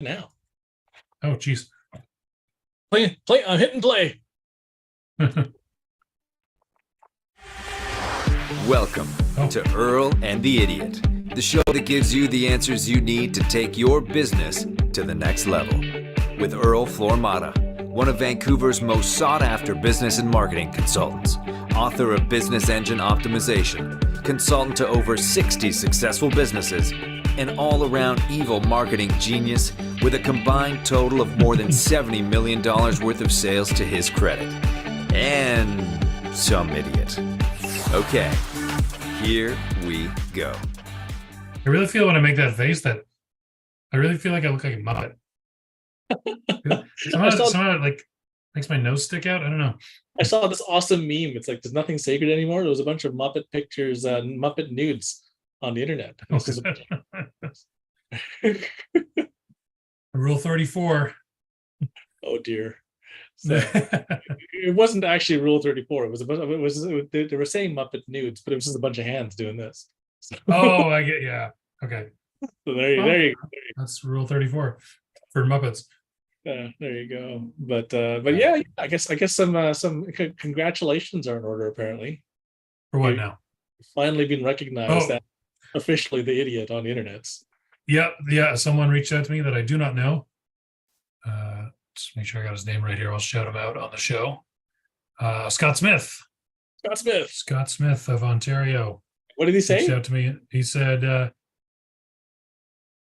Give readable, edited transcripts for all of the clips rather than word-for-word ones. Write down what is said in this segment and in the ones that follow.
now. Oh, geez. Play. I'm hitting play. Welcome to Earl and the Idiot, the show that gives you the answers you need to take your business to the next level. With Earl Flormata, one of Vancouver's most sought-after business and marketing consultants, author of Business Engine Optimization, consultant to over 60 successful businesses, an all-around evil marketing genius with a combined total of more than $70 million worth of sales to his credit. And some idiot. Okay, here we go. I really feel when I make that face that I really feel like I look like a Muppet. Somehow it like makes my nose stick out. I don't know. I saw this awesome meme. It's like there's nothing sacred anymore. There was a bunch of Muppet pictures, Muppet nudes on the internet. Rule 34. Oh dear. So, it wasn't actually Rule 34. It was they were saying Muppet nudes, but it was just a bunch of hands doing this. So, oh, I get, yeah. Okay. so there you go. That's Rule 34 for Muppets. There you go. But yeah, I guess some congratulations are in order apparently. For what now? Finally been recognized as officially the idiot on the internet. Yeah. Someone reached out to me that I do not know. Just make sure I got his name right here. I'll shout him out on the show. Scott Smith. Scott Smith of Ontario. What did he say? Reached out to me. He said,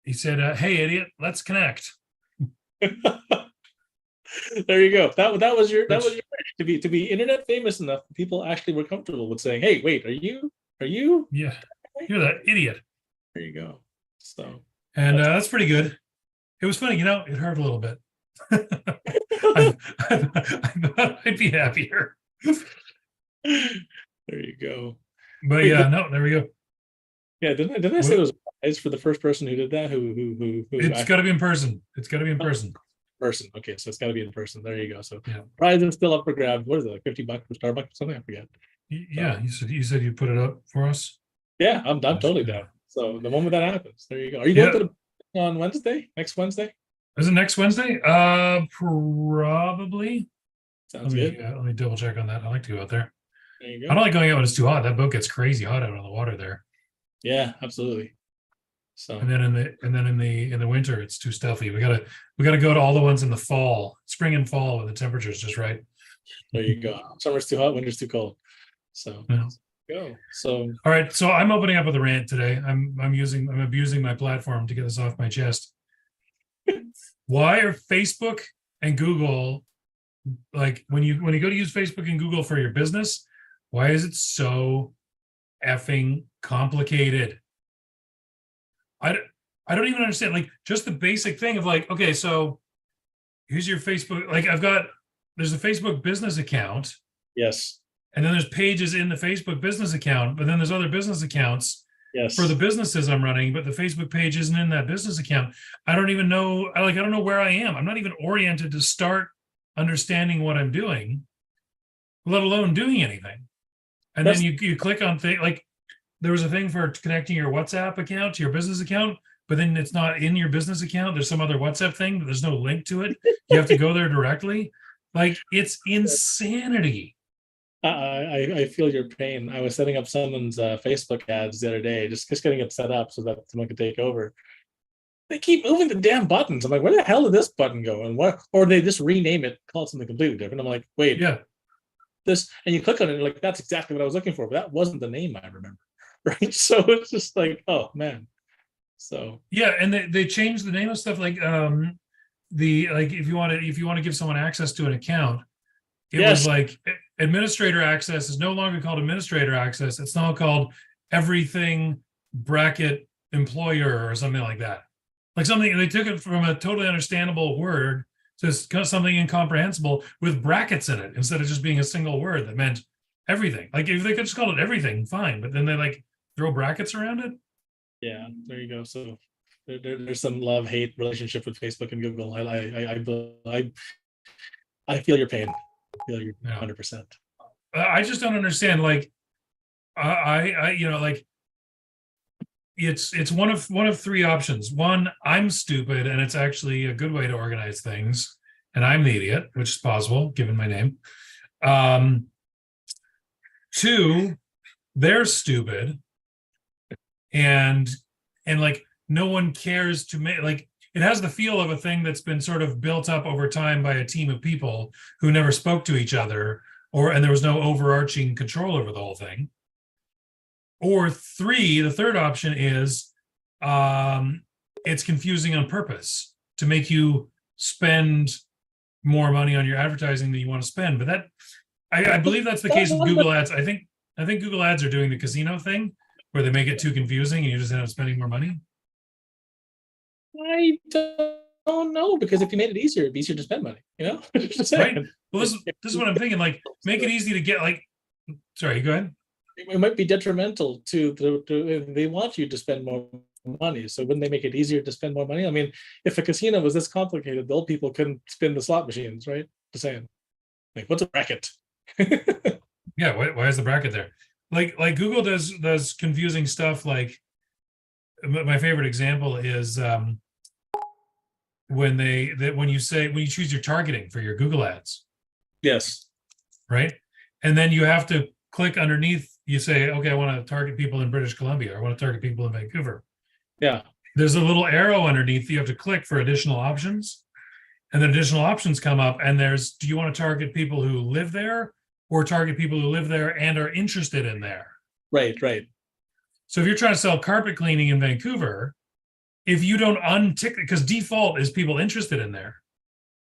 "Hey, idiot, let's connect." There you go. That was your wish to be internet famous enough. People actually were comfortable with saying, "Hey, wait, are you?" Yeah, you're that idiot. There you go. So, and that's pretty good. It was funny, it hurt a little bit. I thought I'd be happier. There you go. But wait, there we go. Yeah, didn't I say it was a prize for the first person who did that? Who it's got to be in person. It's got to be in person. Okay, so it's got to be in person. There you go. So yeah, prize is still up for grabs. What is it, like $50 for Starbucks or something? I forget. Yeah, you said you put it up for us. Yeah, I'm totally down. So the moment that happens, there you go. Are you going to the on Wednesday? Next Wednesday? Is it next Wednesday? Probably. Sounds good. Let me double check on that. I like to go out there. There you go. I don't like going out when it's too hot. That boat gets crazy hot out on the water there. Yeah, absolutely. So and then in the winter it's too stuffy. We gotta go to all the ones in the fall, spring and fall, when the temperature's just right. There you go. Summer's too hot, winter's too cold. So go. So all right. So I'm opening up with a rant today. I'm abusing my platform to get this off my chest. Why are Facebook and Google, like when you go to use Facebook and Google for your business, why is it so effing complicated? I don't even understand, like, just the basic thing of like, okay, so here's your Facebook, like there's a Facebook business account. Yes. And then there's pages in the Facebook business account, but then there's other business accounts for the businesses I'm running, but the Facebook page isn't in that business account. I don't even know, I don't know where I am. I'm not even oriented to start understanding what I'm doing, let alone doing anything. And then you click on things, like there was a thing for connecting your WhatsApp account to your business account, but then it's not in your business account. There's some other WhatsApp thing, but there's no link to it. You have to go there directly. Like, it's insanity. I feel your pain. I was setting up someone's Facebook ads the other day, just getting it set up so that someone could take over. They keep moving the damn buttons. I'm like, where the hell did this button go? And what? Or they just rename it, call it something completely different. I'm like, wait, this, and you click on it, like, that's exactly what I was looking for, but that wasn't the name I remember. Right. So it's just like, oh man. So yeah, and they changed the name of stuff, like if you want to give someone access to an account, it was like administrator access is no longer called administrator access. It's now called everything bracket employer or something like that. Like something, they took it from a totally understandable word to something incomprehensible with brackets in it instead of just being a single word that meant everything. Like if they could just call it everything, fine, but then they like throw brackets around it. Yeah, there you go. So there's some love-hate relationship with Facebook and Google. I feel your pain. I feel you 100%. I just don't understand. Like, I like it's one of three options. One, I'm stupid, and it's actually a good way to organize things, and I'm the idiot, which is possible given my name. Two, they're stupid, and like no one cares to make, like, it has the feel of a thing that's been sort of built up over time by a team of people who never spoke to each other, and there was no overarching control over the whole thing. Or three, the third option is it's confusing on purpose to make you spend more money on your advertising than you want to spend. But that, I believe that's the case with Google Ads. I think Google Ads are doing the casino thing where they make it too confusing and you just end up spending more money. I don't know, because if you made it easier, it'd be easier to spend money, Right. Well, this is what I'm thinking. Like, make it easy to get, like, sorry, go ahead. It might be detrimental to they want you to spend more money. So wouldn't they make it easier to spend more money? I mean, if a casino was this complicated, the old people couldn't spin the slot machines, right? Just saying. Like, what's a bracket? Yeah, why is the bracket there? Like Google does confusing stuff. Like, my favorite example is when you choose your targeting for your Google ads. Yes. Right. And then you have to click underneath. You say, okay, I want to target people in British Columbia, or I want to target people in Vancouver. Yeah. There's a little arrow underneath. You have to click for additional options, and then additional options come up. And do you want to target people who live there, or target people who live there and are interested in there? Right. So if you're trying to sell carpet cleaning in Vancouver, if you don't untick, because default is people interested in there,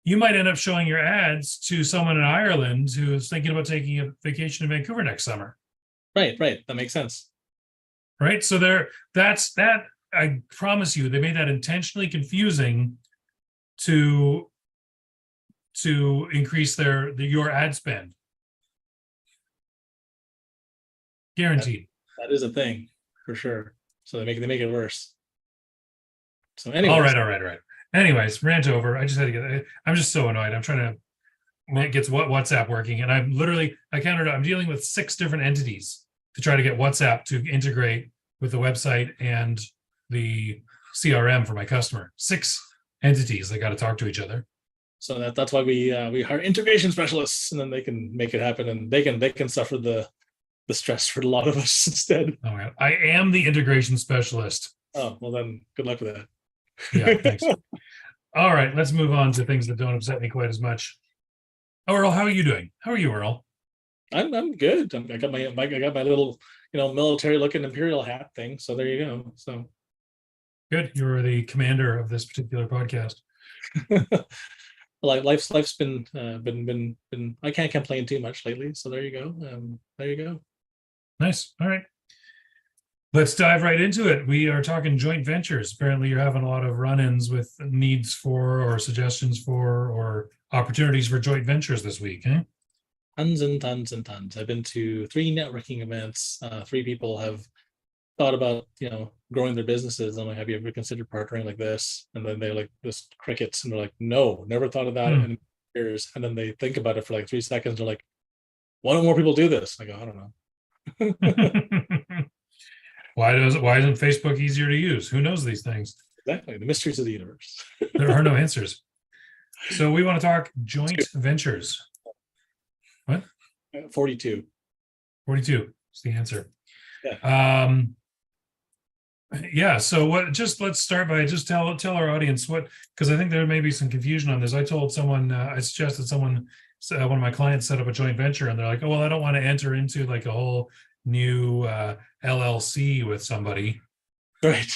you might end up showing your ads to someone in Ireland who is thinking about taking a vacation in Vancouver next summer. Right. That makes sense. Right. So I promise you, they made that intentionally confusing to increase your ad spend. Guaranteed. That is a thing for sure. So they make it worse. So anyway. All right. Anyways, rant over. I just had to I'm just so annoyed. I'm trying to get WhatsApp working, and I'm dealing with 6 different entities to try to get WhatsApp to integrate with the website and the CRM for my customer. 6 entities. They got to talk to each other. So that's why we hire integration specialists, and then they can make it happen, and they can suffer the stress for a lot of us instead. Oh, I am the integration specialist. Oh, well then, good luck with that. Yeah, thanks. All right, let's move on to things that don't upset me quite as much. Earl, how are you doing? How are you, Earl? I'm good. I got my little military looking imperial hat thing. So there you go. So good. You're the commander of this particular podcast. Life's been I can't complain too much lately. So there you go. Nice. All right. Let's dive right into it. We are talking joint ventures. Apparently you're having a lot of run-ins with needs for, or suggestions for, or opportunities for joint ventures this week, eh? Tons and tons and tons. I've been to 3 networking events. 3 people have thought about, growing their businesses. I'm like, have you ever considered partnering like this? And then they're like, this crickets. And they're like, no, never thought of that in years. And then they think about it for like 3 seconds. They're like, why don't more people do this? I go, I don't know. Why isn't Facebook easier to use? Who knows these things? Exactly. The mysteries of the universe. There are no answers. So we want to talk joint ventures. What? 42. 42 is the answer. Yeah. Yeah. So let's start by just tell our audience because I think there may be some confusion on this. I told someone, I suggested someone, one of my clients set up a joint venture, and they're like, oh, well, I don't want to enter into like a whole new LLC with somebody. Right.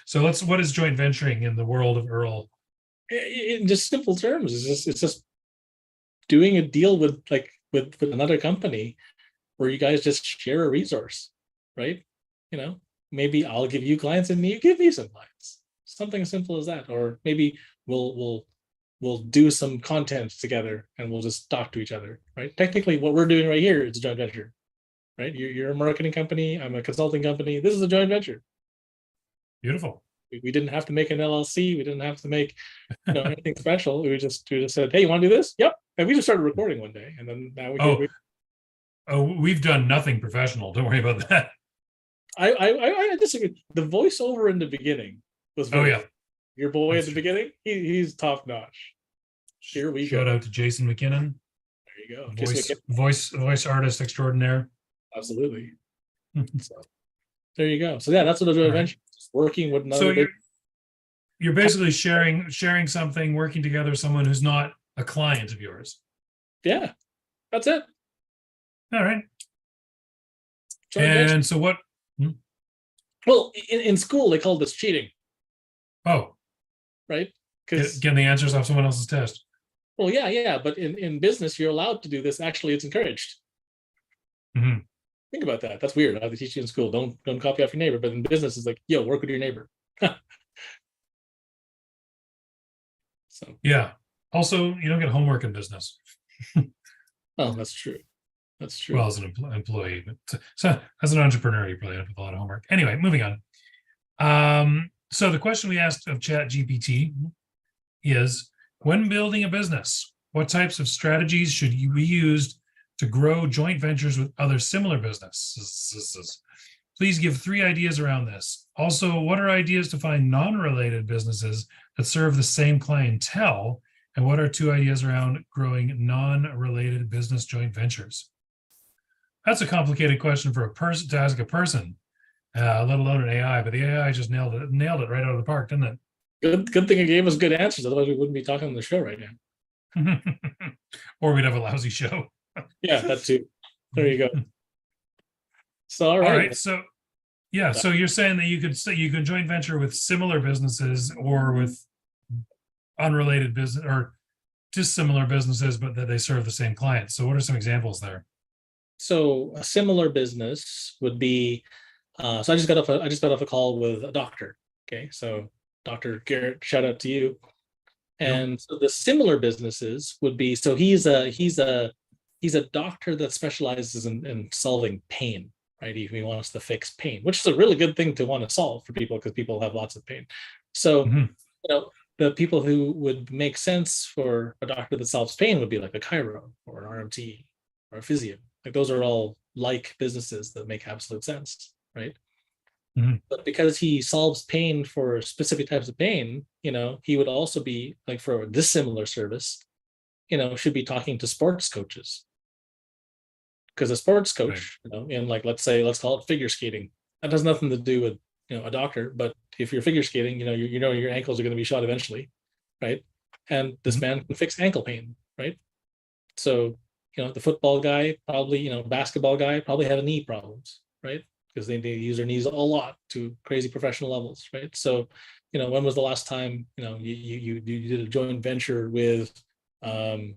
So what is joint venturing in the world of Earl? In just simple terms, it's just doing a deal with another company where you guys just share a resource, right? Maybe I'll give you clients and you give me some clients. Something as simple as that. Or maybe we'll do some content together and we'll just talk to each other, right? Technically, what we're doing right here is a joint venture, right? You're a marketing company. I'm a consulting company. This is a joint venture. Beautiful. We didn't have to make an LLC. We didn't have to make anything special. We just said, hey, you want to do this? Yep. And we just started recording one day. And then now we've done nothing professional. Don't worry about that. I disagree. The voiceover in the beginning was Oh very yeah, your boy that's at the true. beginning, he's top notch. Here we Shout go. out to Jason McKinnon, There you go. voice artist extraordinaire. Absolutely. So there you go. So yeah, that's what a joint All right. venture is. Working with So another. you're basically sharing something, working together with someone who's not a client of yours. Yeah, that's it. All right. Joint venture. And so what? Well, in school they call this cheating, Oh, right? Because getting the answers off someone else's test. well, yeah, but in business you're allowed to do this. Actually, it's encouraged. Mm-hmm. Think about that. That's weird how they teach you in school. Don't copy off your neighbor, but in business it's like, yo, work with your neighbor. So yeah. Also, you don't get homework in business. oh, that's true. That's true. Well, as an employee, but so as an entrepreneur, you probably end up with a lot of homework. Anyway, moving on. So the question we asked of ChatGPT is, when building a business, what types of strategies should you be used to grow joint ventures with other similar businesses? Please give 3 ideas around this. Also, what are ideas to find non-related businesses that serve the same clientele? And what are 2 ideas around growing non-related business joint ventures? That's a complicated question for a person to ask a person, let alone an AI. But the AI just nailed it right out of the park, didn't it? Good thing it gave us good answers. Otherwise, we wouldn't be talking on the show right now. Or we'd have a lousy show. Yeah, that too. There you go. So all right. So yeah. So you're saying that you could joint venture with similar businesses or with unrelated business or dissimilar businesses, but that they serve the same clients. So what are some examples there? So a similar business would be. So I just got off a call with a doctor. Okay, so Dr. Garrett, shout out to you. And so the similar businesses would be, so he's a doctor that specializes in solving pain, right? He wants to fix pain, which is a really good thing to want to solve for people because people have lots of pain. So, the people who would make sense for a doctor that solves pain would be like a chiro or an RMT or a physio. Like those are all like businesses that make absolute sense, right? But because he solves pain for specific types of pain, he would also be like for a dissimilar service, should be talking to sports coaches. Because a sports coach, in like let's call it figure skating, that has nothing to do with a doctor. But if you're figure skating, your ankles are going to be shot eventually, right? And this man can fix ankle pain, right? So the football guy probably, basketball guy probably have knee problems, right? Because they use their knees a lot to crazy professional levels, right? So, when was the last time you did a joint venture with, a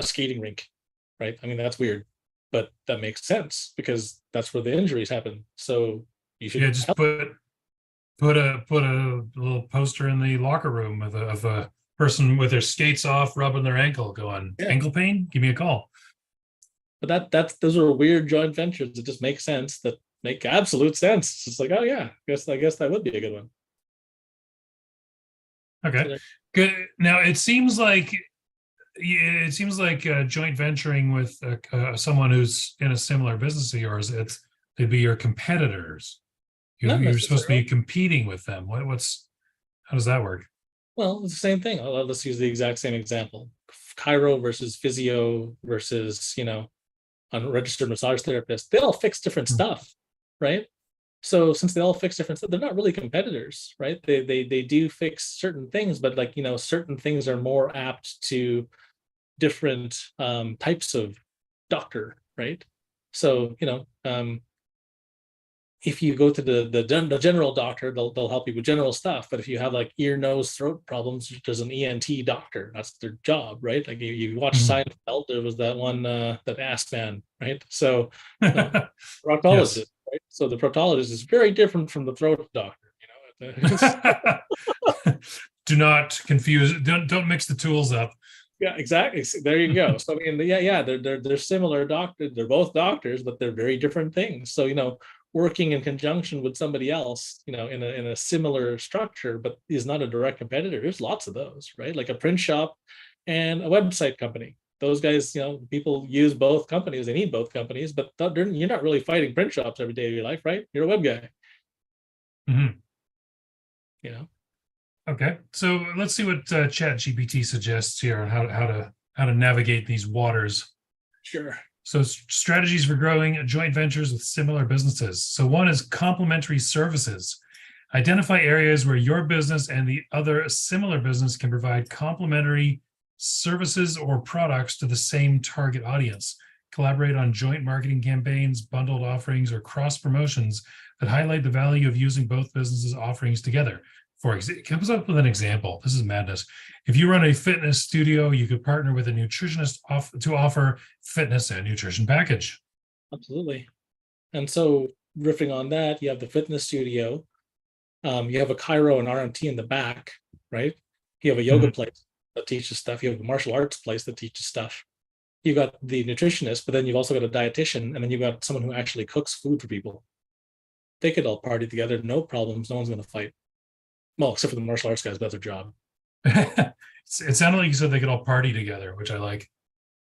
skating rink, right? I mean, that's weird, but that makes sense because that's where the injuries happen. So you should just put a little poster in the locker room of a person with their skates off, rubbing their ankle, going ankle pain. Give me a call. But those are weird joint ventures. It just makes sense. That make absolute sense. It's just like, oh yeah, I guess that would be a good one. Okay, good. Now it seems like joint venturing with someone who's in a similar business to yours, they'd be your competitors. You're supposed to be competing with them. How does that work? Well, it's the same thing. Let's use the exact same example: chiro versus physio versus unregistered massage therapist. They all fix different stuff, right? So since they all fix different stuff, they're not really competitors, right? They do fix certain things, but certain things are more apt to different types of doctor, right? So if you go to the general doctor, they'll help you with general stuff. But if you have like ear, nose, throat problems, there's an ENT doctor. That's their job, right? Like you watch Seinfeld, there was that one that ass man, right? So proctologist, yes. Right? So the proctologist is very different from the throat doctor. Do not confuse. Don't mix the tools up. Yeah, exactly. There you go. So I mean, they're similar doctors. They're both doctors, but they're very different things. So working in conjunction with somebody else, in a similar structure, but is not a direct competitor. There's lots of those, right? Like a print shop and a website company, those guys, people use both companies. They need both companies, but you're not really fighting print shops every day of your life, right? You're a web guy. Mm-hmm. You know. Okay, so let's see what ChatGPT suggests here on how to navigate these waters. Sure. So strategies for growing joint ventures with similar businesses. So one is complementary services. Identify areas where your business and the other similar business can provide complementary services or products to the same target audience. Collaborate on joint marketing campaigns, bundled offerings, or cross promotions that highlight the value of using both businesses' offerings together. For example, it comes up with an example. This is madness. If you run a fitness studio, you could partner with a nutritionist to offer fitness and nutrition package. Absolutely. And so riffing on that, you have the fitness studio. You have a chiro and RMT in the back, right? You have a yoga place that teaches stuff. You have a martial arts place that teaches stuff. You got the nutritionist, but then you've also got a dietitian, and then you've got someone who actually cooks food for people. They could all party together, no problems. No one's going to fight. Well, except for the martial arts guys, but that's their job. It sounded like you said they could all party together, which I like.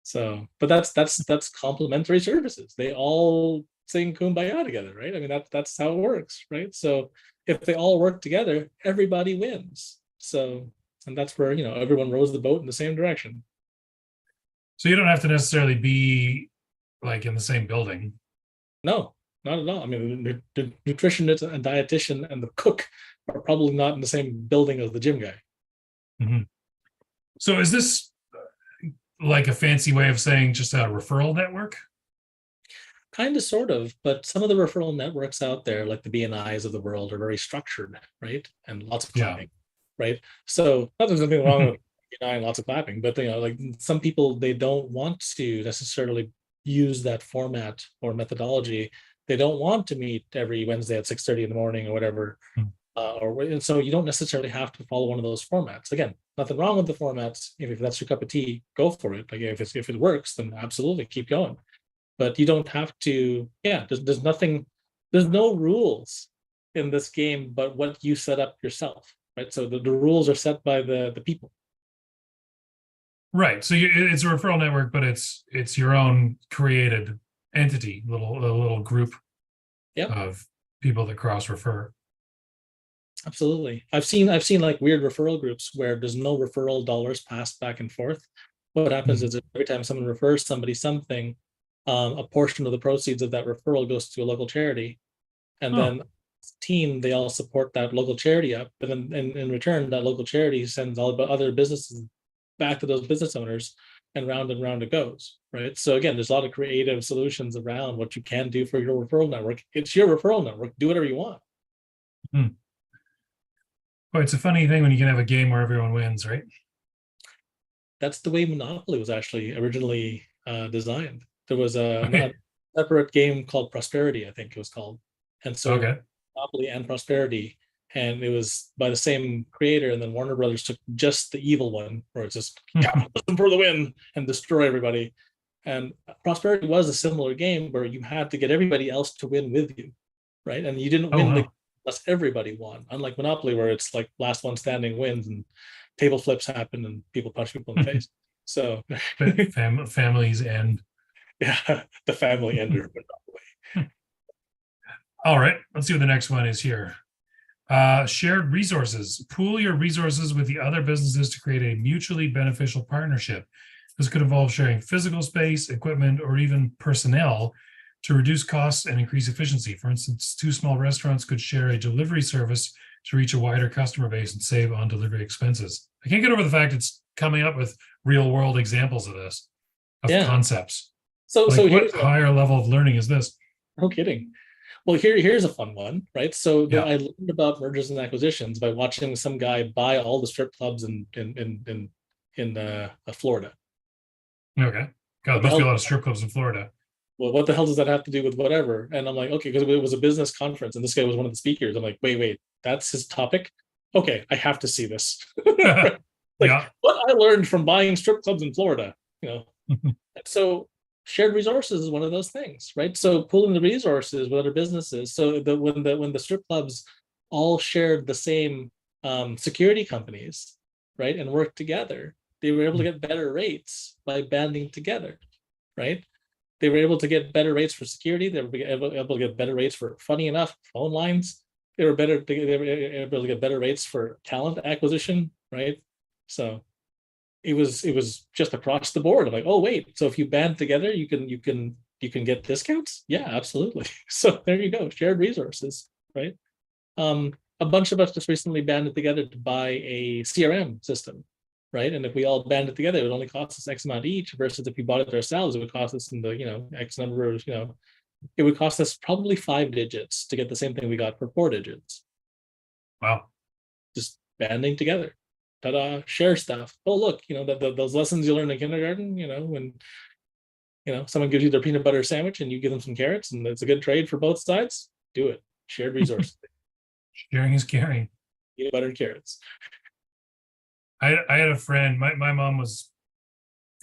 So, but that's complementary services. They all sing Kumbaya together, right? I mean, that's how it works, right? So if they all work together, everybody wins. So, and that's where, everyone rows the boat in the same direction. So you don't have to necessarily be like in the same building. No, not at all. I mean, the nutritionist and dietitian and the cook are probably not in the same building as the gym guy. Mm-hmm. So is this like a fancy way of saying just a referral network? Kind of, sort of, but some of the referral networks out there, like the BNIs of the world, are very structured, right? And lots of clapping, right? So not there's nothing wrong with BNI and lots of clapping, but like some people, they don't want to necessarily use that format or methodology. They don't want to meet every Wednesday at 6:30 in the morning or whatever. And so you don't necessarily have to follow one of those formats. Again, nothing wrong with the formats. If that's your cup of tea, go for it. Like if it works, then absolutely keep going. But you don't have to. Yeah, there's no rules in this game, but what you set up yourself, right? So the rules are set by the people. Right. So it's a referral network, but it's your own created entity, a little group of people that cross refer. Absolutely. I've seen like weird referral groups where there's no referral dollars passed back and forth. What happens is every time someone refers somebody something, a portion of the proceeds of that referral goes to a local charity, and then team, they all support that local charity up, but then in return, that local charity sends all the other businesses back to those business owners, and round it goes, right? So again, there's a lot of creative solutions around what you can do for your referral network. It's your referral network. Do whatever you want. Well, it's a funny thing when you can have a game where everyone wins, right? That's the way Monopoly was actually originally designed. There was a separate game called Prosperity, I think it was called. And so Monopoly and Prosperity, and it was by the same creator, and then Warner Brothers took just the evil one, where it's just capitalism for the win and destroy everybody. And Prosperity was a similar game where you had to get everybody else to win with you, right? And you didn't win unless everybody won. Unlike Monopoly, where it's like last one standing wins, and table flips happen, and people punch people in the face. So families end. Yeah, the family ender. All right, let's see what the next one is here. Shared resources. Pool your resources with the other businesses to create a mutually beneficial partnership. This could involve sharing physical space, equipment, or even personnel to reduce costs and increase efficiency. For instance, two small restaurants could share a delivery service to reach a wider customer base and save on delivery expenses. I can't get over the fact it's coming up with real world examples of this, concepts. So what higher level of learning is this? No kidding. Well, here's a fun one, right? So I learned about mergers and acquisitions by watching some guy buy all the strip clubs in Florida. Okay. God, there must be a lot of strip clubs in Florida. Well, what the hell does that have to do with whatever? And I'm like, okay, because it was a business conference, and this guy was one of the speakers. I'm like, wait, that's his topic? Okay, I have to see this. What I learned from buying strip clubs in Florida, So shared resources is one of those things, right? So pooling the resources with other businesses. So when the strip clubs all shared the same security companies, right, and worked together, They were able to get better rates by banding together, right? They were able to get better rates for security. They were able to get better rates for, funny enough, phone lines. They were able to get better rates for talent acquisition, right? So it was just across the board. I'm like, oh wait, so if you band together, you can get discounts? Yeah, absolutely. So there you go, shared resources, right? A bunch of us just recently banded together to buy a CRM system, right? And if we all banded together, it would only cost us X amount each, versus if we bought it ourselves, it would cost us in the, X number of, it would cost us probably 5 digits to get the same thing we got for 4 digits. Wow. Just banding together. Ta-da, share stuff. Oh, look, those lessons you learn in kindergarten, when someone gives you their peanut butter sandwich and you give them some carrots and it's a good trade for both sides, do it. Shared resources. Sharing is caring. Peanut butter and carrots. I had a friend, my mom was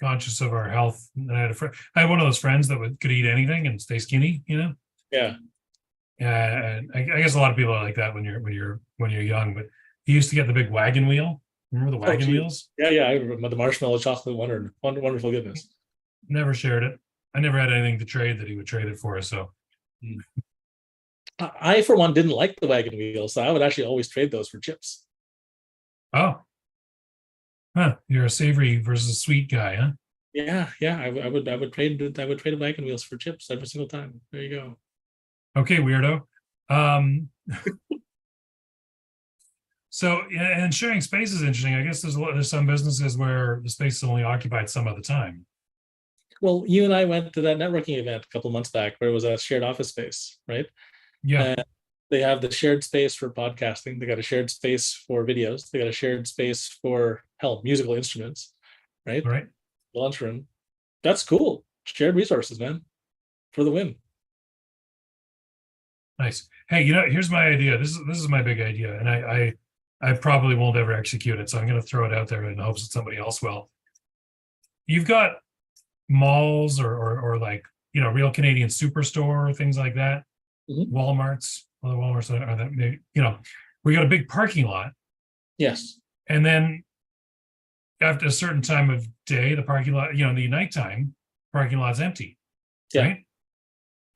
conscious of our health, and I had one of those friends that could eat anything and stay skinny, Yeah. And I guess a lot of people are like that when you're young, but he used to get the big wagon wheel. Remember the wagon wheels? Yeah, I remember the marshmallow chocolate wonderful goodness. Never shared it. I never had anything to trade that he would trade it for. So I, for one, didn't like the wagon wheel, so I would actually always trade those for chips. Oh. Huh. You're a savory versus sweet guy, huh? Yeah. I would trade wagon wheels for chips every single time. There you go. Okay, weirdo. So, yeah, and sharing space is interesting. I guess there's some businesses where the space is only occupied some of the time. Well, you and I went to that networking event a couple of months back where it was a shared office space, right? Yeah. They have the shared space for podcasting. They got a shared space for videos. They got a shared space for musical instruments, right? Right. Lunchroom. That's cool. Shared resources, man, for the win. Nice. Hey, here's my idea. This is my big idea, and I probably won't ever execute it, so I'm going to throw it out there in the hopes that somebody else will. You've got malls or like, Real Canadian Superstore, things like that. Mm-hmm. Walmarts, other Walmarts are that, we got a big parking lot. Yes. And then after a certain time of day, the parking lot, in the nighttime, parking lot's empty. Yeah. Right?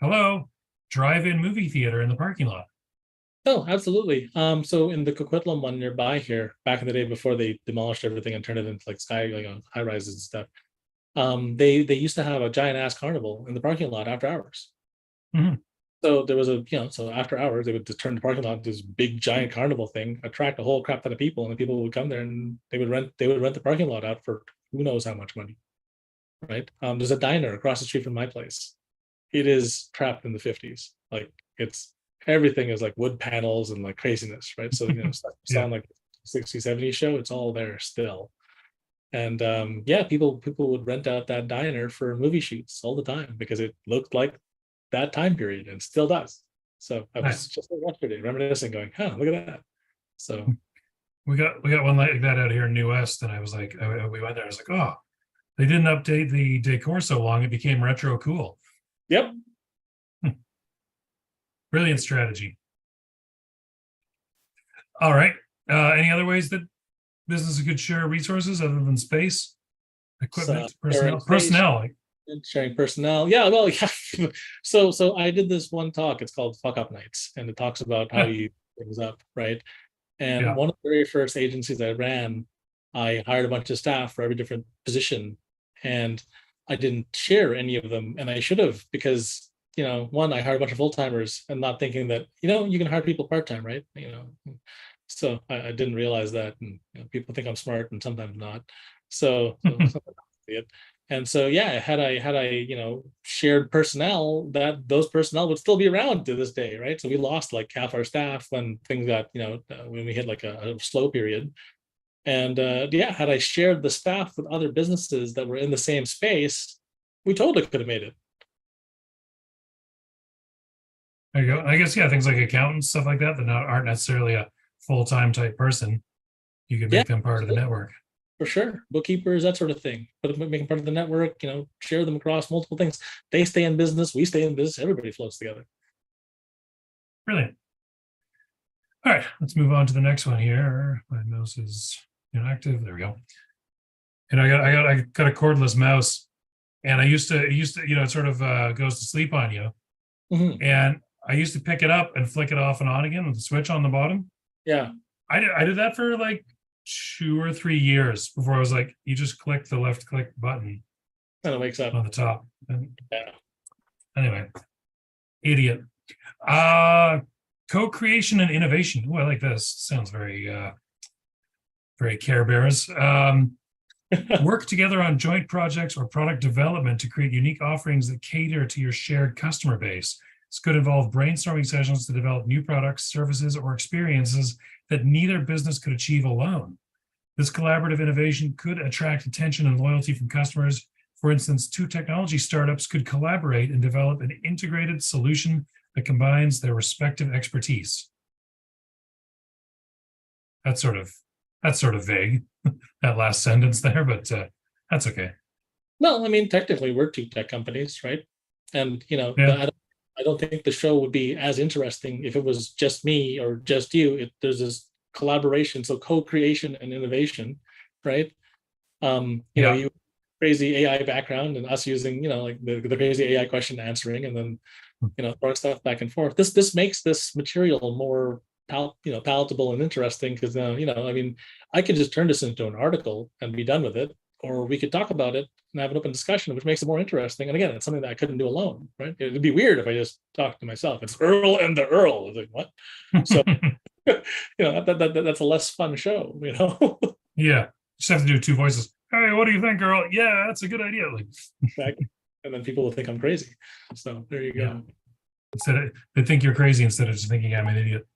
Hello, drive-in movie theater in the parking lot. Oh, absolutely. So in the Coquitlam one nearby here, back in the day before they demolished everything and turned it into like high rises and stuff, they used to have a giant ass carnival in the parking lot after hours. Mm-hmm. So there was so after hours they would just turn the parking lot into this big giant carnival thing, attract a whole crap ton of people, and the people would come there and they would rent the parking lot out for who knows how much money, right? There's a diner across the street from my place. It is trapped in the 50s. Like everything is like wood panels and like craziness, right? So stuff sound like 60s, 70s show, it's all there still. And people would rent out that diner for movie shoots all the time because it looked like that time period and still does. So I was just yesterday reminiscing, going, huh, look at that. So we got one like that out here in New West, and I was like, we went there, I was like, oh, they didn't update the decor so long, it became retro cool. Yep. Brilliant strategy. All right. Any other ways that businesses could share resources other than space, equipment, personnel? Sharing personnel. Yeah, well, yeah. So I did this one talk. It's called Fuck Up Nights, and it talks about how you things up, right? And one of the very first agencies I ran, I hired a bunch of staff for every different position, and I didn't share any of them, and I should have, because one, I hired a bunch of full-timers and not thinking that you can hire people part-time, right? So I didn't realize that, and people think I'm smart and sometimes not. So it. And so had I shared personnel, that those personnel would still be around to this day, right? So we lost like half our staff when things got when we hit like a slow period. And had I shared the staff with other businesses that were in the same space, we totally could have made it. There you go. I guess things like accountants, stuff like that aren't necessarily a full-time type person. You could make them part of the network. For sure. Bookkeepers, that sort of thing. But make them part of the network, share them across multiple things. They stay in business, we stay in business, everybody floats together. Brilliant. All right, let's move on to the next one here. My mouse is inactive. There we go. I got a cordless mouse, and it used to, it sort of goes to sleep on you. Mhm. And I used to pick it up and flick it off and on again with the switch on the bottom. Yeah. I did that for like 2 or 3 years before I was like, you just click the left click button And it wakes up. on the top. And Yeah. anyway, idiot. Co-creation and innovation. Oh, I like this. Sounds very very Care Bears. Work together on joint projects or product development to create unique offerings that cater to your shared customer base. This could involve brainstorming sessions to develop new products, services, or experiences that neither business could achieve alone. This collaborative innovation could attract attention and loyalty from customers. For instance, 2 technology startups could collaborate and develop an integrated solution that combines their respective expertise. That's sort of vague, that last sentence there, but that's okay. Well, I mean, technically, we're 2 tech companies, right? And Yeah. I don't think the show would be as interesting if it was just me or just you. There's this collaboration, so co-creation and innovation, right? You crazy AI background and us using, like the crazy AI question answering, and then throwing stuff back and forth. This makes this material more palatable and interesting, because I mean, I could just turn this into an article and be done with it, or we could talk about it and have an open discussion, which makes it more interesting. And again, it's something that I couldn't do alone, right? It'd be weird if I just talked to myself. It's Earl and the Earl. It's like, what? So that's a less fun show, Yeah, just have to do 2 voices. Hey, what do you think, Earl? Yeah, that's a good idea. Like, exactly. And then people will think I'm crazy. So there you go. Instead they think you're crazy instead of just thinking I'm an idiot.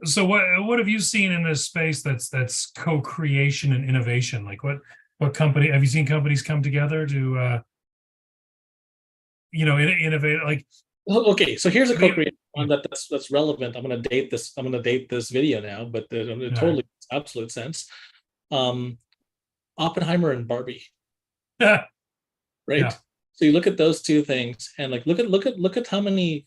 So what have you seen in this space that's co-creation and innovation? Like what company have you seen companies come together to innovate? Like, okay, so here's a co-creation one that's relevant. I'm gonna date this video now, but it totally makes absolute sense. Oppenheimer and Barbie. Yeah. Right. Yeah. So you look at those 2 things, and like look at how many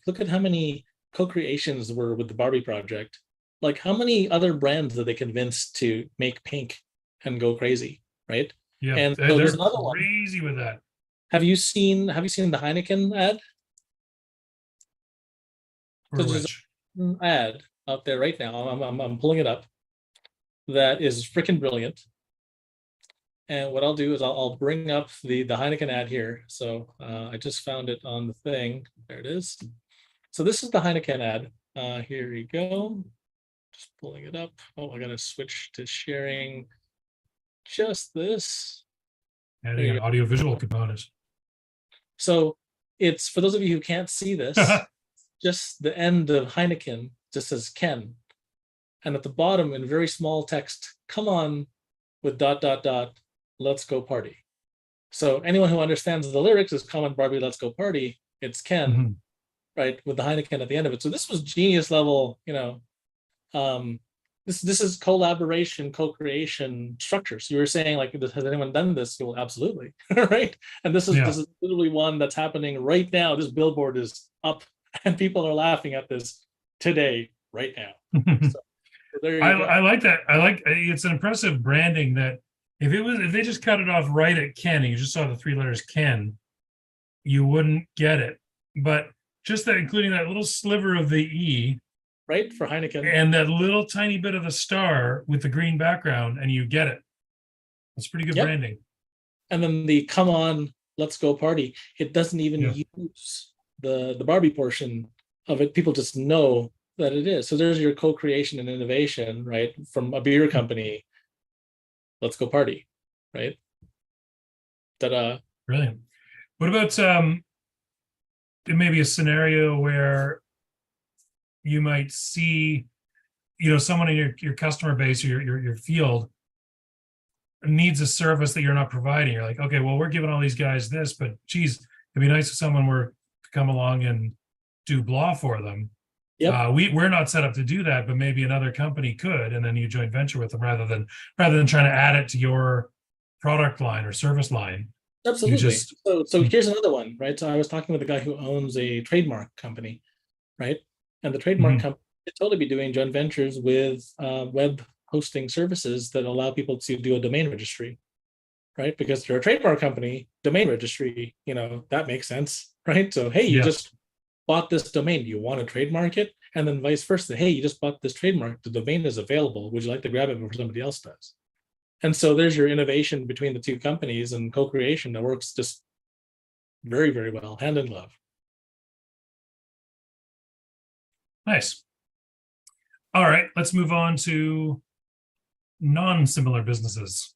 co-creations were with the Barbie project. Like, how many other brands did they convince to make pink and go crazy, right? Yeah, and so they're there's another crazy one. With that. Have you seen the Heineken ad? There's an ad out there right now. I'm pulling it up. That is freaking brilliant. And what I'll do is I'll bring up the Heineken ad here. So I just found it on the thing. There it is. So this is the Heineken ad. Here we go. Just pulling it up. Oh, I gotta switch to sharing just this. Adding an audio-visual component. So it's, for those of you who can't see this, just the end of Heineken just says Ken. And at the bottom in very small text, come on with ... let's go party. So anyone who understands the lyrics is come on Barbie, let's go party. It's Ken, right, with the Heineken at the end of it. So this was genius level, this is collaboration, co-creation structures. You were saying, like, has anyone done this? Well, absolutely, right? And this is literally one that's happening right now. This billboard is up, and people are laughing at this today, right now. So there you go. I like that. I like, it's an impressive branding that if they just cut it off right at Ken, and you just saw the 3 letters Ken, you wouldn't get it. But just that, including that little sliver of the E, right, for Heineken, and that little tiny bit of the star with the green background, and you get it. It's pretty good branding. And then the come on, let's go party. It doesn't even use the Barbie portion of it. People just know that it is. So there's your co-creation and innovation, right, from a beer company. Let's go party, right? Ta-da. Brilliant. What about maybe a scenario where you might see, someone in your customer base or your field needs a service that you're not providing. You're like, okay, well, we're giving all these guys this, but geez, it'd be nice if someone were to come along and do blah for them. Yep. We're not set up to do that, but maybe another company could, and then you joint venture with them rather than trying to add it to your product line or service line. Absolutely. So here's another one, right? So I was talking with a guy who owns a trademark company, right? And the trademark company could totally be doing joint ventures with web hosting services that allow people to do a domain registry, right? Because you're a trademark company, domain registry, that makes sense, right? So, hey, you just bought this domain. Do you want to trademark it? And then vice versa. Hey, you just bought this trademark. The domain is available. Would you like to grab it before somebody else does? And so there's your innovation between the two companies and co-creation that works just very, very well, hand in glove. Nice. All right, let's move on to non-similar businesses.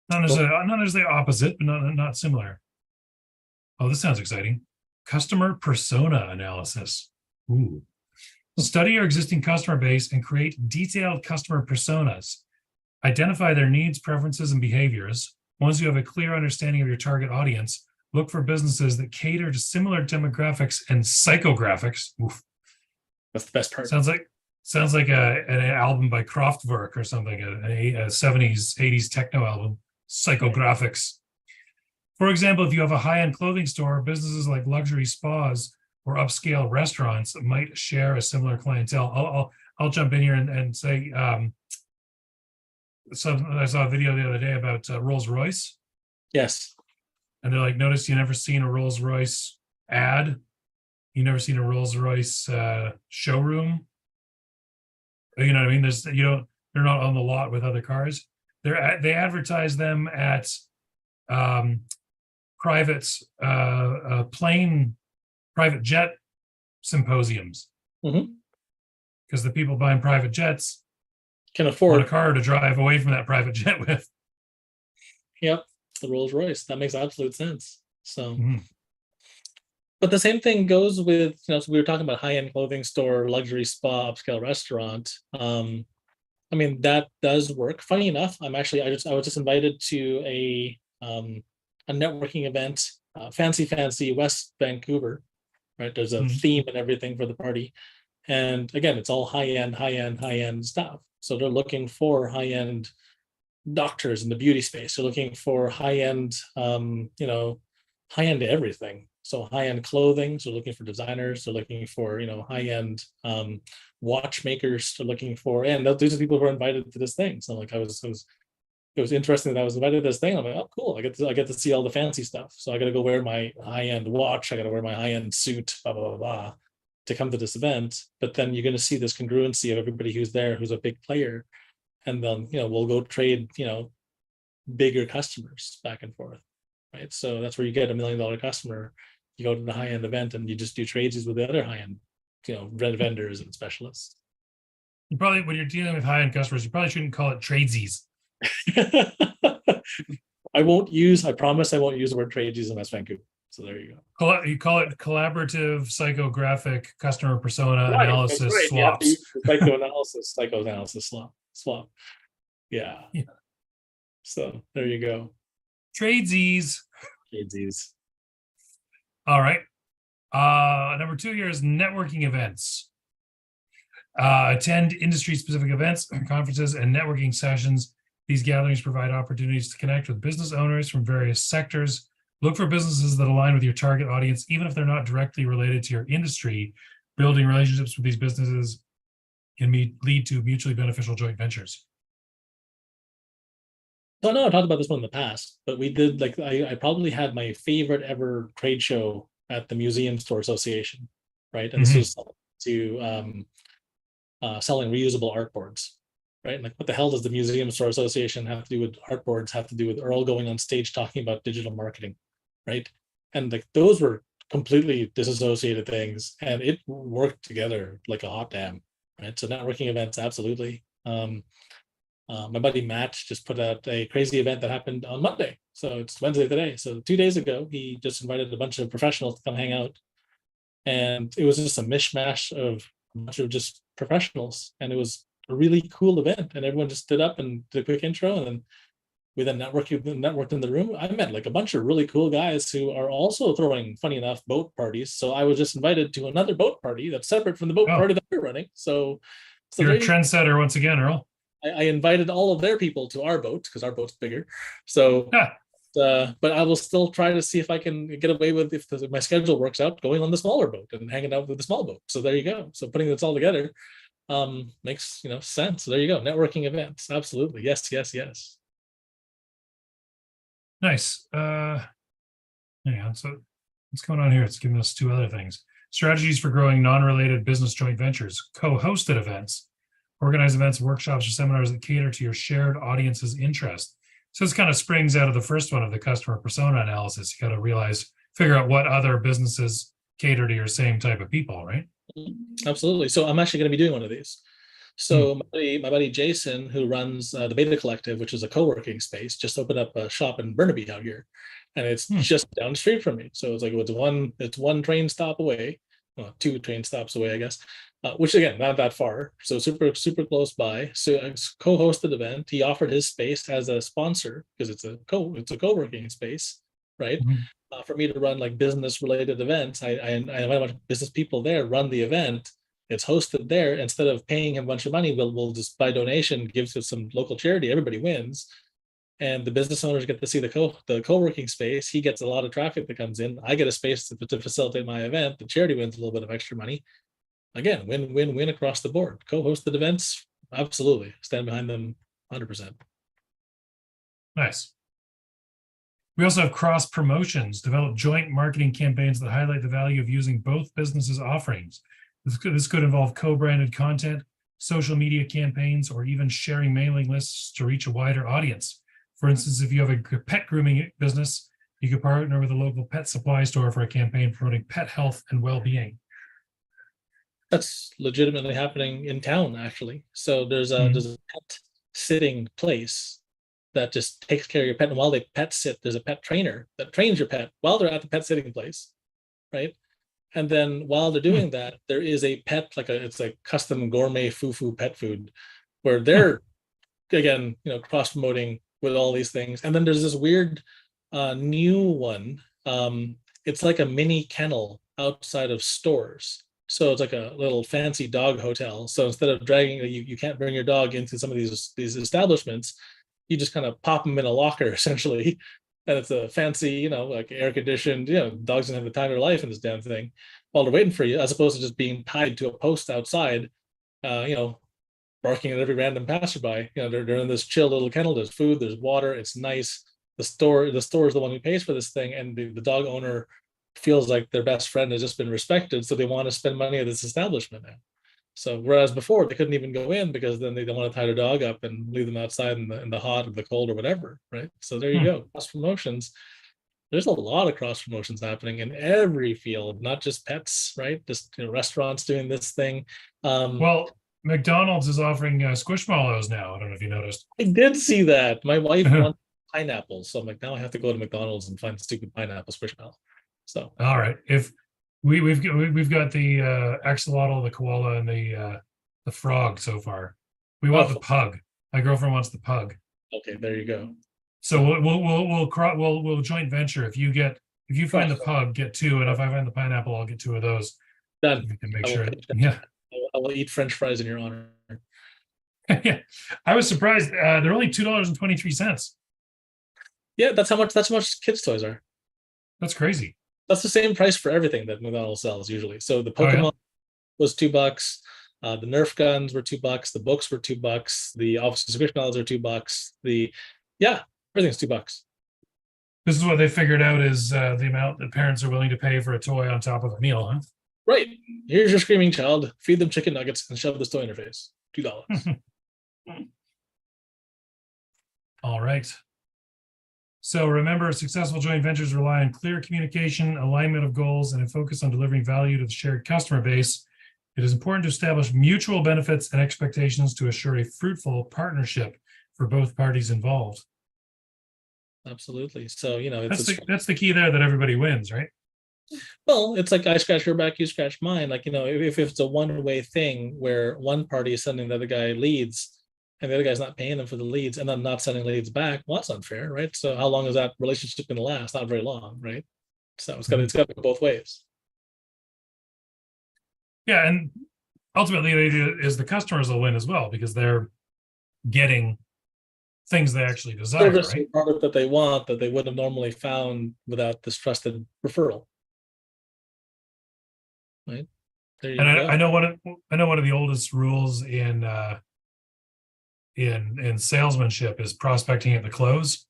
Not necessarily opposite, but not similar. Oh, this sounds exciting. Customer persona analysis. Ooh. Study your existing customer base and create detailed customer personas. Identify their needs, preferences, and behaviors. Once you have a clear understanding of your target audience, look for businesses that cater to similar demographics and psychographics. Oof. That's the best part. Sounds like an album by Kraftwerk or something, a 70s, 80s techno album. Psychographics. For example, if you have a high-end clothing store, businesses like luxury spas or upscale restaurants might share a similar clientele. I'll jump in here and say, so I saw a video the other day about Rolls-Royce. Yes. And they're like, notice you never seen a Rolls-Royce ad. You never seen a Rolls-Royce showroom. You know what I mean? They're not on the lot with other cars. They advertise them at private jet symposiums. Because the people buying private jets can afford a car to drive away from that private jet with. Yep, the Rolls-Royce. That makes absolute sense. So, but the same thing goes with, so we were talking about high-end clothing store, luxury spa, upscale restaurant. I mean, that does work. Funny enough, I was just invited to a networking event, fancy West Vancouver, right? There's a theme and everything for the party. And again, it's all high-end stuff. So they're looking for high-end doctors in the beauty space. They're looking for high-end, high-end everything. So high-end clothing. So looking for designers. They're looking for, high-end watchmakers. They're looking for, and these are people who are invited to this thing. So like it was interesting that I was invited to this thing. I'm like, oh, cool. I get to see all the fancy stuff. So I got to go wear my high-end watch. I got to wear my high-end suit, blah, blah, blah, blah, to come to this event. But then you're going to see this congruency of everybody who's there, who's a big player. And then, we'll go trade, bigger customers back and forth, right? So that's where you get $1 million customer. You go to the high-end event and you just do trades with the other high-end, vendors and specialists. You probably, when you're dealing with high-end customers, you probably shouldn't call it tradesies. I promise I won't use the word tradesies in West Vancouver. So there you go. You call it collaborative psychographic customer persona analysis swaps. Psychoanalysis swap. Yeah. So there you go. Tradesies. All right. Number 2 here is networking events. Attend industry-specific events, conferences, and networking sessions. These gatherings provide opportunities to connect with business owners from various sectors. Look for businesses that align with your target audience, even if they're not directly related to your industry. Building relationships with these businesses can lead to mutually beneficial joint ventures. So I know I talked about this one in the past, but we did, I probably had my favorite ever trade show at the Museum Store Association, right? And this was selling reusable artboards, right? Like, what the hell does the Museum Store Association have to do with artboards, have to do with Earl going on stage talking about digital marketing, right? And those were completely disassociated things, and it worked together like a hot damn, right? So networking events, absolutely. My buddy Matt just put out a crazy event that happened on Monday. So it's Wednesday today. So 2 days ago, he just invited a bunch of professionals to come hang out. And it was just a mishmash of a bunch of just professionals. And it was a really cool event. And everyone just stood up and did a quick intro. And then we then networked in the room. I met a bunch of really cool guys who are also throwing, funny enough, boat parties. So I was just invited to another boat party that's separate from the boat party that we're running. So you're a trendsetter once again, Earl. I invited all of their people to our boat because our boat's bigger. So, but I will still try to see if I can get away with, if my schedule works out, going on the smaller boat and hanging out with the small boat. So there you go. So putting this all together, makes sense. So there you go. Networking events. Absolutely. Yes, yes, yes. Nice. Yeah, so what's going on here? It's giving us two other things. Strategies for growing non-related business joint ventures, co-hosted events, organize events, workshops, or seminars that cater to your shared audience's interest. So this kind of springs out of the first one of the customer persona analysis. You got to figure out what other businesses cater to your same type of people, right? Absolutely. So I'm actually going to be doing one of these. So my buddy Jason, who runs the Beta Collective, which is a co-working space, just opened up a shop in Burnaby out here, and it's just down the street from me. So it's one train stop away, well, 2 train stops away, I guess, which again, not that far. So super close by. So it's co-hosted event. He offered his space as a sponsor because it's a co-working space, right? For me to run like business related events. I invite a bunch of business people there, run the event. It's hosted there. Instead of paying him a bunch of money, we'll just by donation give to some local charity. Everybody wins, and the business owners get to see the co-working space. He gets a lot of traffic that comes in. I get a space to facilitate my event. The charity wins a little bit of extra money. Again, win across the board. Co-hosted events, absolutely stand behind them 100%. Nice. We also have cross promotions, develop joint marketing campaigns that highlight the value of using both businesses' offerings. This could involve co-branded content, social media campaigns, or even sharing mailing lists to reach a wider audience. For instance, if you have a pet grooming business, you could partner with a local pet supply store for a campaign promoting pet health and well-being. That's legitimately happening in town, actually. So there's a pet sitting place that just takes care of your pet. And while they pet sit, there's a pet trainer that trains your pet while they're at the pet sitting place, right? And then while they're doing that, there is a pet, it's a custom gourmet fufu pet food where they're, again, cross promoting with all these things. And then there's this weird new one. It's like a mini kennel outside of stores. So it's like a little fancy dog hotel. So instead of dragging, you can't bring your dog into some of these establishments. You just kind of pop them in a locker, essentially. And it's a fancy, like air conditioned, dogs don't have the time of their life in this damn thing while they're waiting for you, as opposed to just being tied to a post outside, barking at every random passerby. They're in this chill little kennel. There's food, there's water, it's nice. The store is the one who pays for this thing, and the dog owner feels like their best friend has just been respected, so they want to spend money at this establishment now. So whereas before they couldn't even go in because then they don't want to tie their dog up and leave them outside in the hot or the cold or whatever, right? So there you go. Cross promotions. There's a lot of cross promotions happening in every field, not just pets, right? Just restaurants doing this thing. Well, McDonald's is offering Squishmallows now. I don't know if you noticed. I did see that. My wife wants pineapples, so I'm like, now I have to go to McDonald's and find stupid pineapple Squishmallow. So all right, if we've got the axolotl, the koala, and the frog so far. We want the pug. My girlfriend wants the pug. Okay, there you go. So we'll joint venture. If you find the pug, get 2, and if I find the pineapple, I'll get 2 of those. Done. We can make sure. Yeah, I will eat French fries in your honor. Yeah, I was surprised. They're only $2.23. Yeah, that's how much kids' toys are. That's crazy. That's the same price for everything that McDonald's sells usually. So the Pokemon was $2. The Nerf guns were $2. The books were $2. The Officer Squishmallows are $2. Everything's $2. This is what they figured out is the amount that parents are willing to pay for a toy on top of a meal, huh? Right. Here's your screaming child. Feed them chicken nuggets and shove this toy in their face. $2. All right. So remember, successful joint ventures rely on clear communication, alignment of goals, and a focus on delivering value to the shared customer base. It is important to establish mutual benefits and expectations to assure a fruitful partnership for both parties involved. Absolutely. So, that's the key there, that everybody wins, right? Well, it's like I scratch your back, you scratch mine. Like, if it's a one-way thing where one party is sending the other guy leads, and the other guy's not paying them for the leads and then not sending leads back, well, that's unfair, right? So how long is that relationship going to last? Not very long, right? So it's got to go both ways. Yeah, and ultimately the idea is the customers will win as well because they're getting things they actually desire, right? Product that they want that they wouldn't have normally found without this trusted referral, right? There you And go. I know one of the oldest rules in salesmanship is prospecting at the close.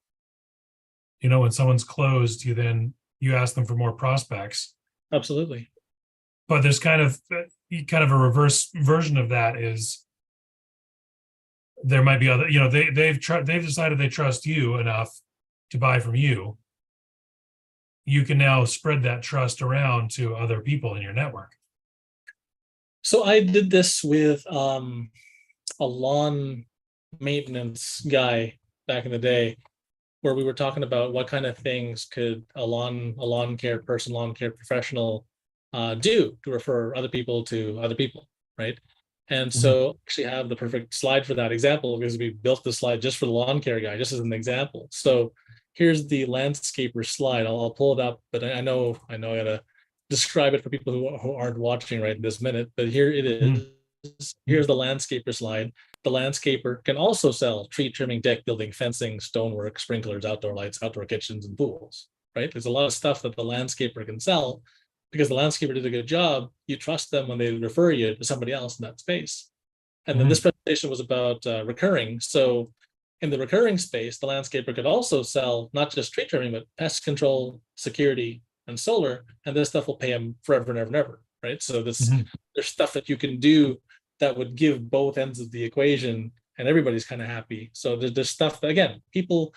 When someone's closed, you ask them for more prospects. Absolutely. But there's kind of a reverse version of that is there might be other, they've decided they trust you enough to buy from you. You can now spread that trust around to other people in your network. So I did this with a lawn maintenance guy back in the day, where we were talking about what kind of things could a lawn care professional do to refer other people to other people, right? And so actually have the perfect slide for that example, because we built the slide just for the lawn care guy, just as an example. So here's the landscaper slide. I'll pull it up, but I know I gotta describe it for people who aren't watching right this minute. But here it is. Here's the landscaper slide. The landscaper can also sell tree trimming, deck building, fencing, stonework, sprinklers, outdoor lights, outdoor kitchens, and pools, right? There's a lot of stuff that the landscaper can sell because the landscaper did a good job. You trust them when they refer you to somebody else in that space. And then this presentation was about recurring. So in the recurring space, the landscaper could also sell not just tree trimming, but pest control, security, and solar. And this stuff will pay them forever and ever and ever, right? So there's stuff that you can do that would give both ends of the equation, and everybody's kind of happy. So there's stuff that, again, people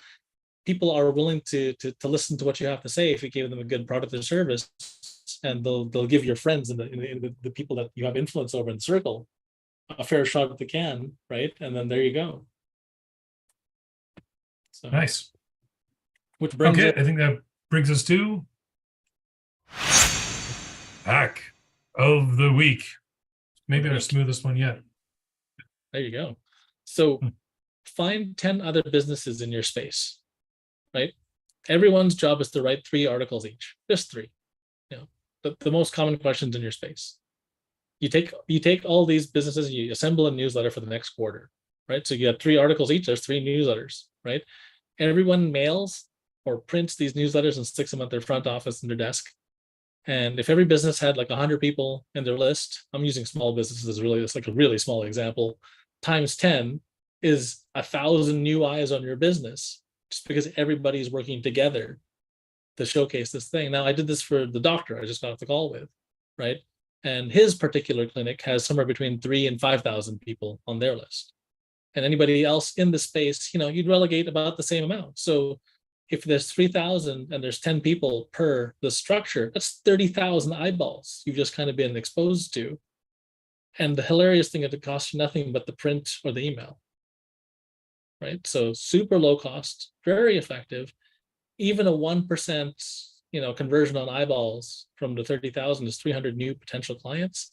are willing to listen to what you have to say if you give them a good product or service, and they'll give your friends and the people that you have influence over in the circle a fair shot at the can, right? And then there you go. So nice. Which brings I think that brings us to hack of the week. Maybe our smoothest one yet. There you go. So find 10 other businesses in your space, right? Everyone's job is to write 3 articles each, just 3. The most common questions in your space. You take all these businesses and you assemble a newsletter for the next quarter, right? So you have 3 articles each, there's 3 newsletters, right? Everyone mails or prints these newsletters and sticks them at their front office in their desk. And if every business had like 100 people in their list, I'm using small businesses as it's like a really small example, times 10 is 1,000 new eyes on your business, just because everybody's working together to showcase this thing. Now, I did this for the doctor I just got off the call with, right? And his particular clinic has somewhere between 3,000 and 5,000 people on their list. And anybody else in the space, you'd relegate about the same amount. So if there's 3,000 and there's 10 people per the structure, that's 30,000 eyeballs you've just kind of been exposed to. And the hilarious thing is it costs you nothing but the print or the email, right? So super low cost, very effective. Even a 1%, conversion on eyeballs from the 30,000 is 300 new potential clients.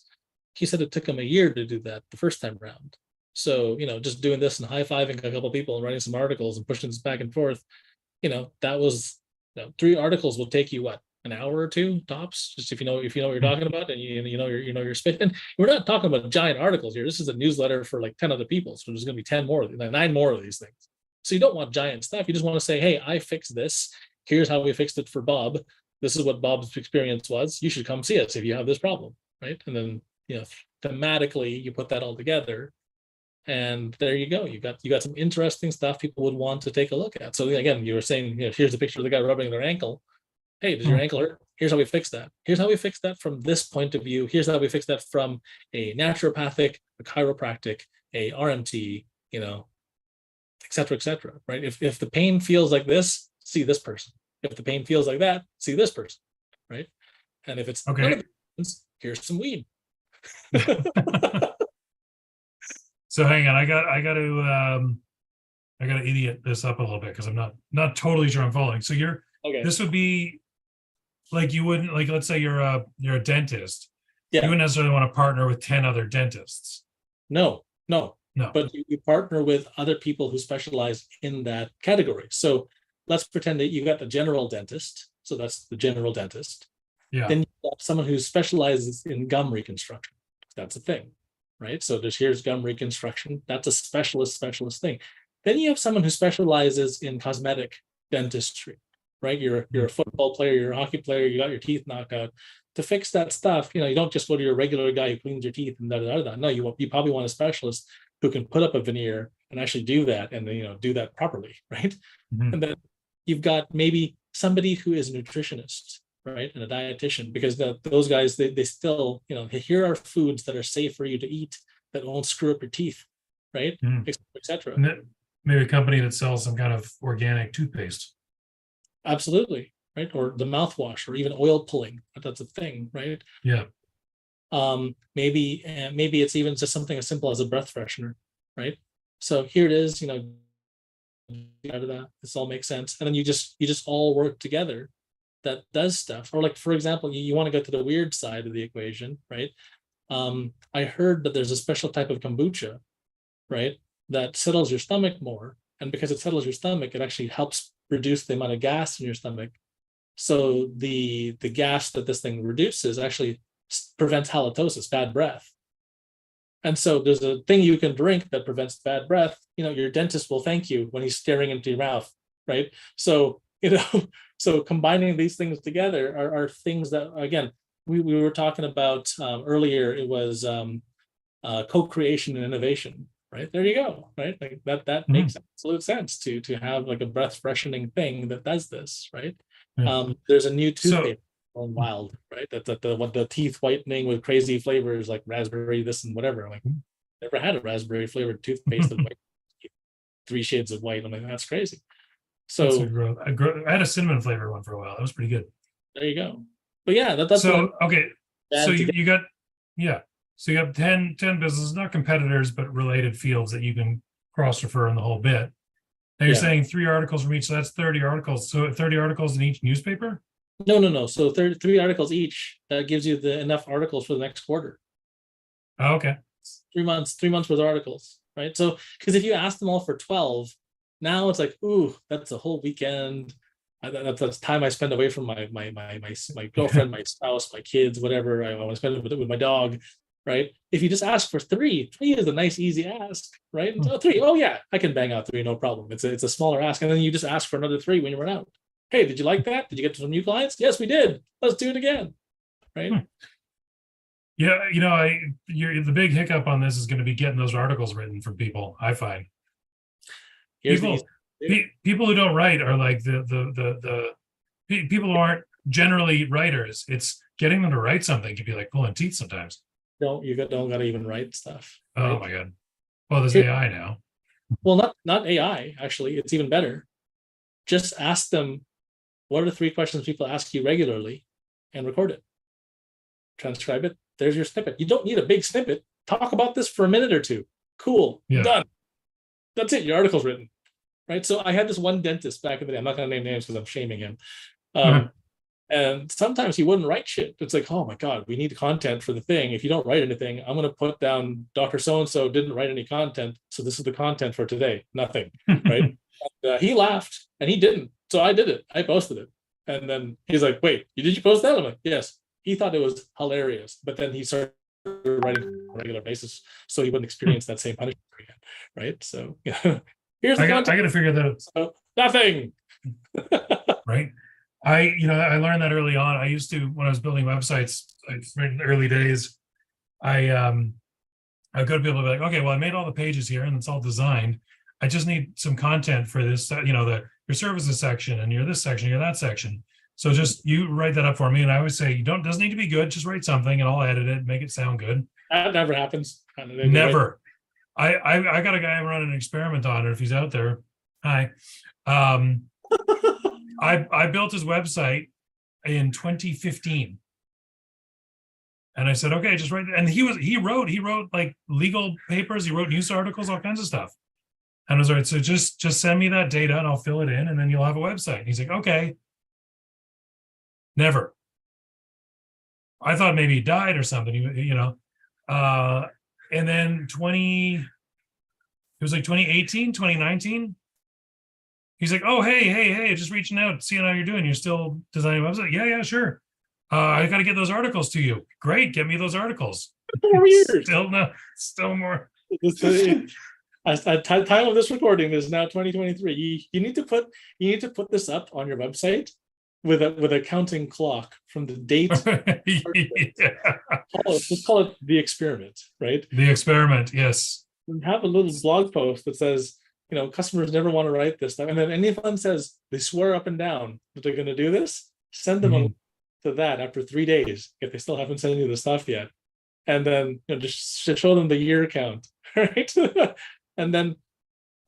He said it took him a year to do that the first time around. So, just doing this and high-fiving a couple of people and writing some articles and pushing this back and forth, that was 3 articles will take you what, an hour or 2 tops, just if you know what you're talking about, and you know your space. And we're not talking about giant articles here. This is a newsletter for like 10 other people, so there's going to be 10 more, 9 more of these things. So you don't want giant stuff. You just want to say, hey, I fixed this. Here's how we fixed it for Bob. This is what Bob's experience was. You should come see us if you have this problem, right? And then thematically you put that all together. And there you go. You got some interesting stuff people would want to take a look at. So again, you were saying, here's a picture of the guy rubbing their ankle. Hey, does your ankle hurt? Here's how we fix that. Here's how we fix that from this point of view. Here's how we fix that from a naturopathic, a chiropractic, a RMT, et cetera, right? If the pain feels like this, see this person. If the pain feels like that, see this person, right? And if it's okay, here's some weed. So hang on, I got to idiot this up a little bit because I'm not totally sure I'm following. So this would be like, you wouldn't, like, let's say you're a dentist. Yeah. You wouldn't necessarily want to partner with 10 other dentists. No. But you partner with other people who specialize in that category. So let's pretend that you got the general dentist. So that's the general dentist. Yeah. Then you got someone who specializes in gum reconstruction. That's a thing, right? So here's gum reconstruction. That's a specialist thing. Then you have someone who specializes in cosmetic dentistry, right? You're a football player, you're a hockey player, you got your teeth knocked out. to fix that stuff, you don't just go to your regular guy who cleans your teeth and da. No, you probably want a specialist who can put up a veneer and actually do that, and then do that properly, right? Mhm. And then you've got maybe somebody who is a nutritionist, right, and a dietitian, because those guys they still here are foods that are safe for you to eat that won't screw up your teeth, right, etc. Maybe a company that sells some kind of organic toothpaste. Absolutely, right, or the mouthwash, or even oil pulling. That's a thing, right? Yeah. Maybe it's even just something as simple as a breath freshener, right? So here it is, this all makes sense, and then you just all work together. That does stuff. Or like, for example, you want to go to the weird side of the equation, right? I heard that there's a special type of kombucha, right, that settles your stomach more, and because it settles your stomach, it actually helps reduce the amount of gas in your stomach. So the gas that this thing reduces actually prevents halitosis, bad breath. And so there's a thing you can drink that prevents bad breath. Your dentist will thank you when he's staring into your mouth, right? So so combining these things together are things that, again, we were talking about earlier. It was co-creation and innovation, right? There you go, right? Like that makes absolute sense to have like a breath freshening thing that does this, right? There's a new toothpaste going wild, right? That the teeth whitening with crazy flavors like raspberry, this and whatever. I'm like, never had a raspberry flavored toothpaste of like 3 shades of white. I'm like, that's crazy. So I had a cinnamon flavor one for a while. That was pretty good. There you go. But yeah, that's so okay. So you got So you have 10 businesses, not competitors, but related fields that you can cross refer in the whole bit. Now you're saying 3 articles from each, so that's 30 articles. So 30 articles in each newspaper? No. So 3 articles each. That gives you enough articles for the next quarter. Oh, okay. 3 months worth of articles, right? So because if you ask them all for 12, now it's like, ooh, that's a whole weekend. That's time I spend away from my girlfriend, my spouse, my kids, whatever. I want to spend it with my dog, right? If you just ask for 3 is a nice, easy ask, right? Oh, 3. Oh yeah, I can bang out 3, no problem. It's a smaller ask, and then you just ask for another 3 when you run out. Hey, did you like that? Did you get some new clients? Yes, we did. Let's do it again, right? Yeah, the big hiccup on this is going to be getting those articles written for people. I find people who don't write are like the people who aren't generally writers. It's getting them to write something can be like pulling teeth sometimes. You don't gotta even write stuff. Right? Oh my god! Well, there's AI now. Well, not AI. Actually, it's even better. Just ask them, what are the 3 questions people ask you regularly, and record it. Transcribe it. There's your snippet. You don't need a big snippet. Talk about this for a minute or 2. Cool. Yeah. Done. That's it. Your article's written. Right. So I had this one dentist back in the day. I'm not going to name names because I'm shaming him. And sometimes he wouldn't write shit. It's like, oh my God, we need content for the thing. If you don't write anything, I'm going to put down Dr. So-and-so didn't write any content. So this is the content for today. Nothing. Right. And, he laughed and he didn't. So I did it. I posted it. And then he's like, wait, did you post that? I'm like, yes. He thought it was hilarious. But then he started writing on a regular basis so he wouldn't experience that same punishment again. Right. So yeah. Here's the content. I got to figure that out. So, nothing. Right. I learned that early on. I used to, when I was building websites in the early days, I go to people and be like, okay, well, I made all the pages here and it's all designed. I just need some content for this, your services section and your this section, your that section. So just you write that up for me. And I always say, doesn't need to be good. Just write something and I'll edit it, make it sound good. That never happens. Never. I got a guy I'm running an experiment on, or if he's out there, hi. I built his website in 2015. And I said, okay, just write. And he wrote like legal papers, he wrote news articles, all kinds of stuff. And I was all right, so just send me that data and I'll fill it in and then you'll have a website. And he's like, okay. Never. I thought maybe he died or something, and then it was like 2018, 2019. He's like, oh, hey, just reaching out, seeing how you're doing. You're still designing a website? Yeah, sure. I got to get those articles to you. Great, get me those articles. 4 years. Still more. At time of this recording is now 2023. You need to put this up on your website with a counting clock from the date. Let's call it the experiment, right? The experiment, yes. And have a little blog post that says, customers never want to write this stuff. And then anyone says they swear up and down that they're going to do this, send them a link to that after 3 days if they still haven't sent you the stuff yet. And then just show them the year count, right? And then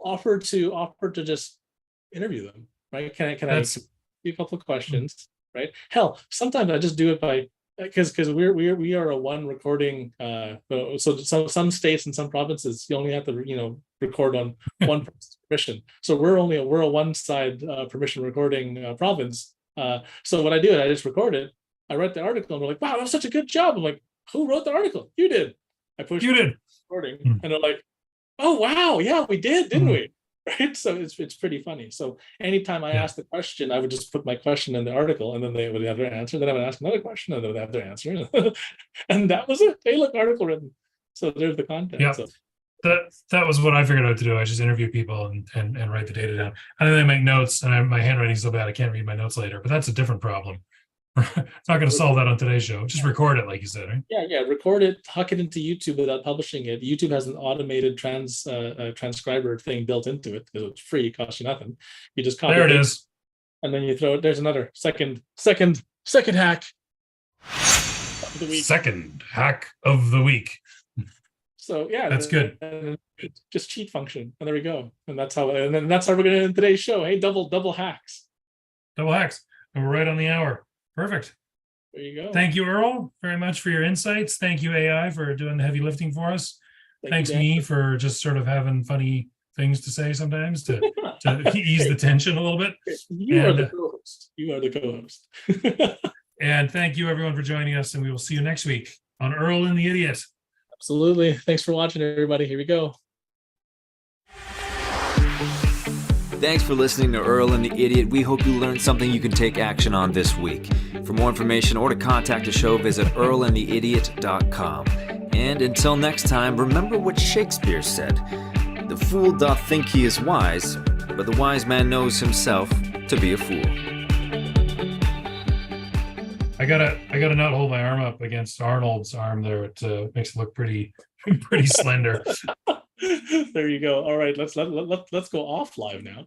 offer to just interview them, right? Can I ask you a couple of questions, right? Hell, sometimes I just do it by because we are a one recording. So some states and some provinces you only have to record on one person's permission. So we're a one side permission recording province. So what I do, I just record it. I write the article, and we're like, wow, that was such a good job. I'm like, who wrote the article? You did. I pushed you did recording, and they're like, oh wow, yeah, we did, didn't we? Right. So it's pretty funny. So anytime I ask the question, I would just put my question in the article, and then they would have their answer. Then I would ask another question, and they would have their answer. And that was it. Hey, look, article written. So there's the content. Yeah. So that was what I figured out to do. I just interview people and write the data down. And then I make notes, and my handwriting's so bad I can't read my notes later. But that's a different problem. It's not going to solve that on today's show. Just record it, like you said, right? Yeah. Record it, huck it into YouTube without publishing it. YouTube has an automated transcriber thing built into it because it's free, costs you nothing. You just copy it is, and then you throw it. There's another second hack of the week. Second hack of the week. So yeah, that's good. Just cheat function, and there we go. And that's how we're going to end today's show. Hey, double hacks. Double hacks, and we're right on the hour. Perfect. There you go. Thank you, Earl, very much for your insights. Thank you, AI, for doing the heavy lifting for us. Thanks, me, for just sort of having funny things to say sometimes to ease the tension a little bit. You are the co-host. And thank you, everyone, for joining us. And we will see you next week on Earl and the Idiot. Absolutely. Thanks for watching, everybody. Here we go. Thanks for listening to Earl and the Idiot. We hope you learned something you can take action on this week. For more information or to contact the show, visit earlandtheidiot.com. And until next time, remember what Shakespeare said. The fool doth think he is wise, but the wise man knows himself to be a fool. I gotta not hold my arm up against Arnold's arm there. It makes it look pretty slender. There you go. All right, let's go off live now.